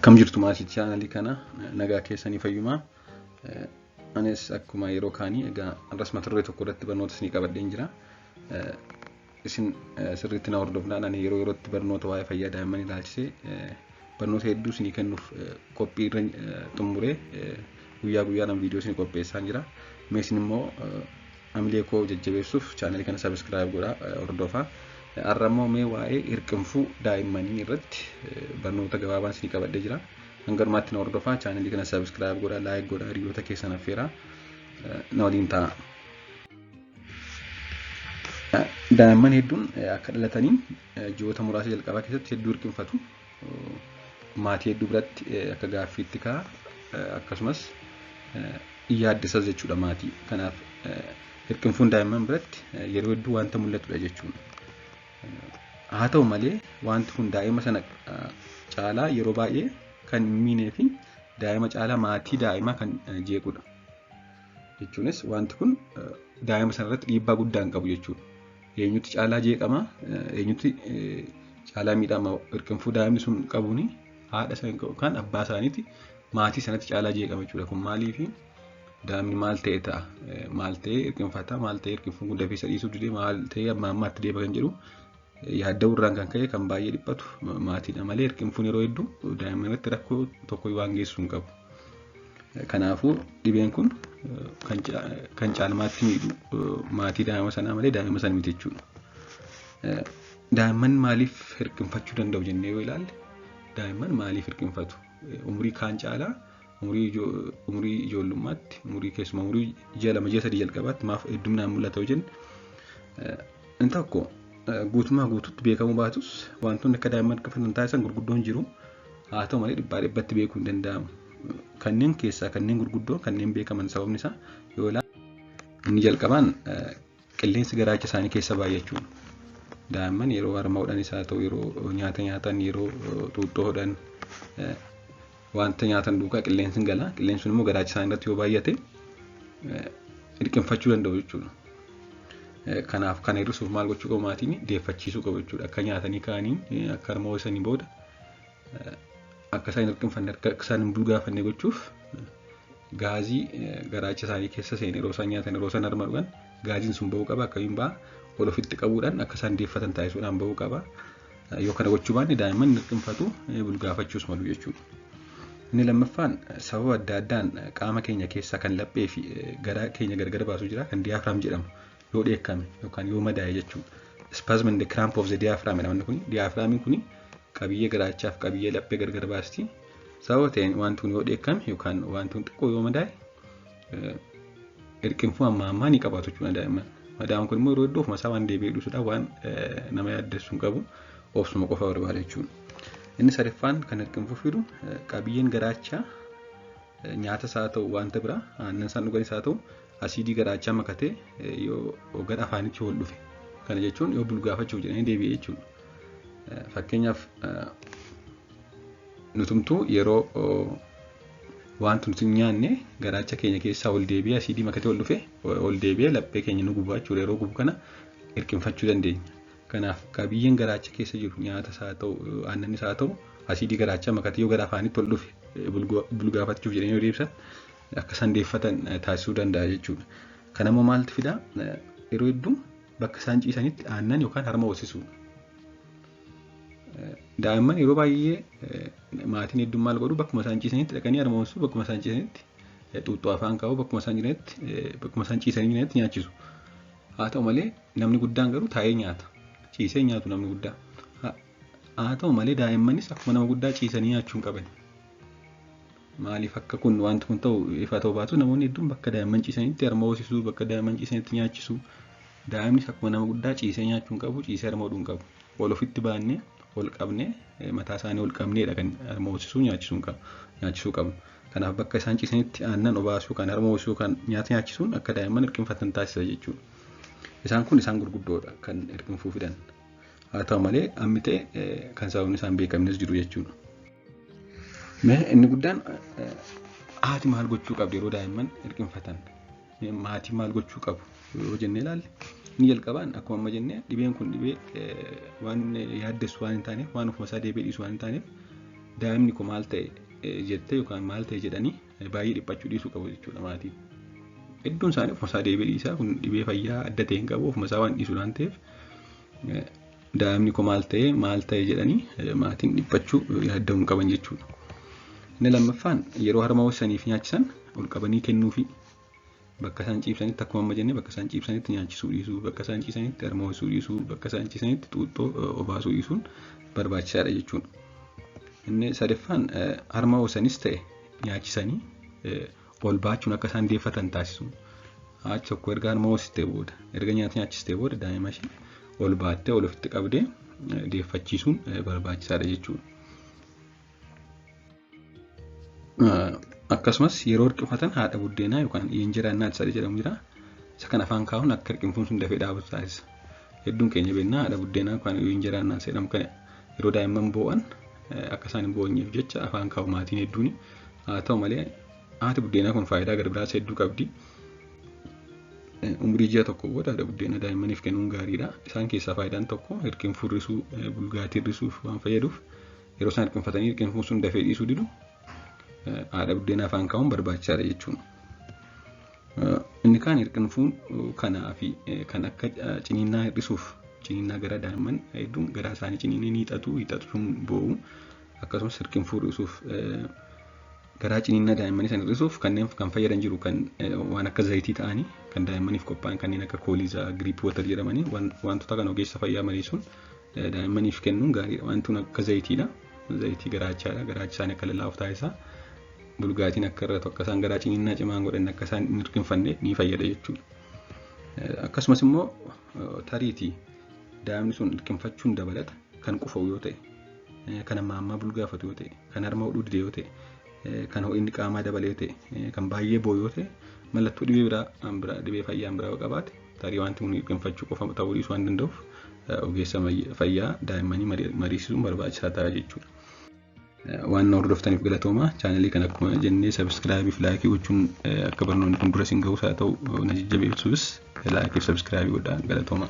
Akkam jirtu maatii chaanalii kana nagaa keessanii fayyumaa. Anis akkuma yeroo kaanii egaa arras mata duree tokko irratti barnoota isinii qabadheen jira. Isin sirriitti na hordofnaan ani yerootti barnoota waa'ee fayyaa daa'immanii ilaalchisee barnoota hedduu isinii kennuuf qophii irra xumuree guyyaa guyyaan viidiyoo isinii qopheessaa jira. Mee isin immoo amilee koo jajjabeessuuf chaanalii kana sabiskiraayib godhaa hordofaa. Arrammoo mee waa'ee hirqinfuu daa'immanii irratti barnoota gabaabaa isinii qabadhee jira. Hanga dhumaatti na hordofaa, chaanalii kana sabiskiraayib godhaa, laayik godhaa, hiriyoota keessan affeeraa na waliin ta'a. Daa'imman hedduun akka dhalataniin ji'oota muraasa jalqabaa keessatti hedduu hirqinfatu. Maatii hedduu biratti akka gaaffiitti ka'a. Akkasumas yaaddessas jechuudha maatii. Kanaaf hirqinfuun daa'imman biratti yeroo hedduu wanta mul'atudha jechuudha. Haa ta'u malee wanti kun daa'ima sana caalaa yeroo baay'ee kan hin miinee fi daa'ima caalaa maatii daa'imaa kan jeequdha. Jechuunis wanti kun daa'ima sana irratti dhiibbaa guddaa hin qabu jechuudha. Eenyutti caalaa jeeqama, eenyutti caalaa miidhama hirqinfuu daa'imni sun qabuuni haadha sana yookaan abbaa isaaniiti maatii sanatti caalaa jeeqama jechuudha. Kun maaliif daa'imni maal ta'e ta'a, maal ta'e hirqinfata, maal ta'e hirqinfuun guddaa fi dhiisuu didee, maal ta'e amma ammaatti deeba kan jedhu yaadda'uu irraan kan ka'e kan baay'ee dhiphatu maatiidha malee hirqinfuun yeroo hedduu daa'imman irratti rakkoo tokko waan geessuu hin qabu. Kanaafuu dhibeen kun kan caalmaatti miidhu maatii daa'ima sanaa malee daa'ima sana miti jechuudha. Daa'imman maaliif hirqinfachuu danda'u jennee yoo ilaalle, daa'imman maaliif hirqinfatu? Umurii kaan caalaa umurii ijoollummaatti, keessumaa umurii ji'a 2 ji'a 3 jalqabaatti maaf heddumminaan mul'ata yoo jenne, inni tokko guutummaa guutuutti beekamuu baatus wantoonni akka daa'imman hirqinfatan taasisan gurguddoon jiru. Haa ta'u malee dhibbaa dhibbatti beekuu hin danda'amu. Kanneen keessaa kanneen gurguddoon kanneen beekaman sababni isaa yoo ilaalle, inni jalqabaan qilleensi garaacha isaanii keessa baay'achuudha. Daa'imman yeroo harma'uudhanis haa ta'u yeroo nyaata nyaatan, yeroo xuuxxoo hodhan wanta nyaatan duukaa qilleensi gala. Qilleensi sun immoo garaacha isaanii irratti yoo baay'ate hirqinfachuu danda'u jechuudha. Kanaaf kana hir'isuuf maal gochuu qabu maatiin? Deeffachiisuu qabu jechuudha. Akka nyaatanii ka'anii akka harma ho'isanii booda akka isaan hirqinfanne, akka isaan hin bulgaafanne gochuuf gaazii garaacha isaanii keessa seene yeroo isaan nyaatan, yeroo isaan harma dhugan gaaziin sun ba'uu qaba. Akkamiin ba'a? Ol ofitti qabuudhaan akka isaan deeffatan taasisuudhaan ba'uu qaba. Yoo kana gochuu baanne daa'imman hirqinfatu, bulgaafachuus malu jechuudha. Inni lammaffaan sababa adda addaan qaama keenya keessaa kan laphee fi garaa keenya gargar baasu jira, kan diyaafiraam jedhamu. Yoo dheekkame yookaan yoo madaa'e jechuudha. Spasm and the cramp of the diaphragm jedhama kun. Diyaafiraamiin kun qabiyyee garaachaa fi qabiyyee laphee gargar baasti. Sababa ta'een wanti kun yoo dheekkame yookaan wanti kun xiqqoo yoo madaa'e hirqinfuu amma ammaa ni qabaatu jechuudha daa'imman. Madaa'uun kun immoo yeroo hedduu ofuma isaa waan deebi'ee dhufuudha, waan nama yaaddessu hin qabu, obsuma qofa barbaada jechuudha. Inni sadaffaan kan hirqinfuu fidu qabiyyeen garaachaa nyaatas haa ta'u wanta biraa aannan isaan dhuganis haa ta'u asiidii garaachaa makatee yoo gara afaanitti ol dhufe, kana jechuun yoo bulgaafachuuf jedhanii deebi'ee jechuudha. Fakkeenyaaf nutumtuu yeroo wanti nuti nyaanne garaacha keenya keessaa ol deebi'ee asiidii makatee ol dhufe, ol deebi'ee laphee keenya nu gubaa jechuudha. Yeroo gubu kana hirqinfachuu dandeenya. Kanaaf qabiyyeen garaacha keessa jiru nyaatas haa ta'u aannanis haa ta'u asiidii garaachaa makatee yoo gara afaanitti ol dhufe bulgaafachuuf jedhanii yoo deebisan akka isaan deeffatan taasisuu danda'a jechuudha. Kana immoo maaltu fidaa? Yeroo hedduu bakka isaan ciisanitti aannan yookaan harma hoosisuu. Daa'imman yeroo baay'ee maatiin hedduun maal godhu? Bakkuma isaan ciisanitti dhaqanii harma hoosisuu, bakkuma isaan ciisanitti xuuxxoo afaan kaa'u, bakkuma isaan ciisanii nyaachisu. Haa ta'u malee namni guddaan garuu taa'ee nyaata. Ciisee nyaatu namni guddaa. Haa ta'u malee daa'immanis akkuma nama guddaa ciisanii nyaachuu hin qaban. Maaliif akka kun wanti kun ta'u ifa ta'uu baatu namoonni hedduun bakka daa'imman ciisanitti harma hoosisuu, bakka daa'imman ciisanitti nyaachisuu. Daa'imnis akkuma nama guddaa ciisee nyaachuu hin qabu, ciisee harma hodhuu hin qabu. Ol ofitti baannee, ol qabnee, mataa isaanii ol qabneedha kan harma hoosisuu nyaachisuu qabu. Kanaaf bakka isaan ciisanitti aannan obaasuu kan harma hoosisuu kan nyaata nyaachisuun akka daa'imman hirqinfatan taasisa jechuudha. Isaan kun isaan gurguddoodha kan hirqinfuu fidan. Haa ta'u malee ammi ta'e kan sababni isaan beekamnes jiru jechuudha. Inni guddaan haati maal gochuu qabdi yeroo daa'imman hirqinfatan? Maatii maal gochuu qabu yoo jennee ilaalle, inni jalqabaan akkuma amma jennee dhibeen kun dhibee waan yaaddessu waan hin taaneef, waan ofuma isaa deebi'ee dhiisu waan hin taaneef daa'imni kun maal ta'e jettee yookaan maal ta'e jedhanii baay'ee dhiphachuu dhiisuu qabu jechuudha maatiin. Hedduun isaanii ofuma isaa deebi'ee dhiisaa kun dhibee fayyaa adda ta'e hin qabu ofuma isaa waan dhiisu waan ta'eef daa'imni kun maal ta'e jedhanii maatiin dhiphachuu yaadda'uu hin qaban jechuudha. Inni lammaffaan yeroo harma hoosisaniif nyaachisan ol qabanii kennuufi bakka isaan ciibsanitti akkuma amma jennee bakka isaan ciibsanitti nyaachisuu dhiisuu, bakka isaan ciisanitti harma hoosisuu dhiisuu, bakka isaan ciisanitti xuuxxoo obaasuu dhiisuun barbaachisaadha jechuudha. Inni sadaffaan harma hoosisanis ta'e nyaachisanii ol baachuun akka isaan deeffatan taasisuun. Achi tokko erga harma hoosistee booda erga nyaata nyaachistee booda daa'ima ishee ol baattee ol ofitti qabdee deeffachiisuun barbaachisaadha jechuudha. Akkasumas yeroo hirqifatan haadha buddeenaa yookaan injeraa nyaachisa jedhamu jira. Isa kan afaan kaa'uun akka hirqinfuun sun dafee dhaabatu taasisa. Hedduun keenya beeknaa haadha buddeenaa yookaan injeraa nyaachisa jedhamu kana yeroo daa'imman boo'an akka isaan hin boonyeef jecha afaan kaa'u maatiin hedduun. Haa ta'u malee haati buddeenaa kun faayidaa gara biraas hedduu qabdi. Umurii ji'a tokko booda haadha buddeenaa daa'immaniif kennuun gaariidha. Isaan keessaa faayidaan tokko hirqinfuu hir'isuu, bulgaatii hir'isuuf waan fayyaduuf yeroo isaan hirqinfatanii hirqinfuun sun dafee dhiisuu didu haadha buddeenaa afaan kaa'uun barbaachisaadha jechuudha. Inni kaan hirqinfuun kanaa fi kan akka ciniinnaa hir'isuuf ciniinnaa gara daa'imman hedduun garaa isaanii ciniinnee hiixatu sun boo'u akkasumas hirqinfuu hir'isuuf garaa ciniinnaa daa'immanii san hir'isuuf kanneen kan fayyadan jiru kan waan akka zayitii ta'anii kan daa'immaniif qophaa'an kanneen akka kooliizaa giriip wootar jedhamanii wantoota kan ogeessa fayyaa maleessuun daa'immaniif kennuun gaariidha. Wanti akka zayitiidha. Zayitii garaachaadha. Garaachi isaanii akka lallaafuu taasisaa. Bulgaatiin akka irratti akka isaan garaa ciniinnaa cimaan godhan akka isaan hin hirqinfanne ni fayyada jechuudha. Akkasumas immoo tariitii daa'imni sun hirqinfachuun dabalata kan qufa'u yoo ta'e, kan ammaa bulgaafatu yoo ta'e, kan harma hodhuu dide yoo ta'e, kan ho'inni qaamaa dabalee ta'e, kan baay'ee boo'u yoo ta'e, mallattoo dhibee fayyaa biraa qabaate tarii wanti kun hirqinfachuu qofa ta'uu dhiisuu waan danda'uuf ogeessa fayyaa daa'immanii mariisisuun barbaachisaa ta'a jechuudha. Waan na hordoftaniif galatooma. Chaanalii kana akkuma jennee sabiskiraabii fi laayikii gochuun akka barnoonni kun dura isin ga'us haa ta'u na jajjabeessuus laayikii fi sabiskiraabii godhaa galatooma.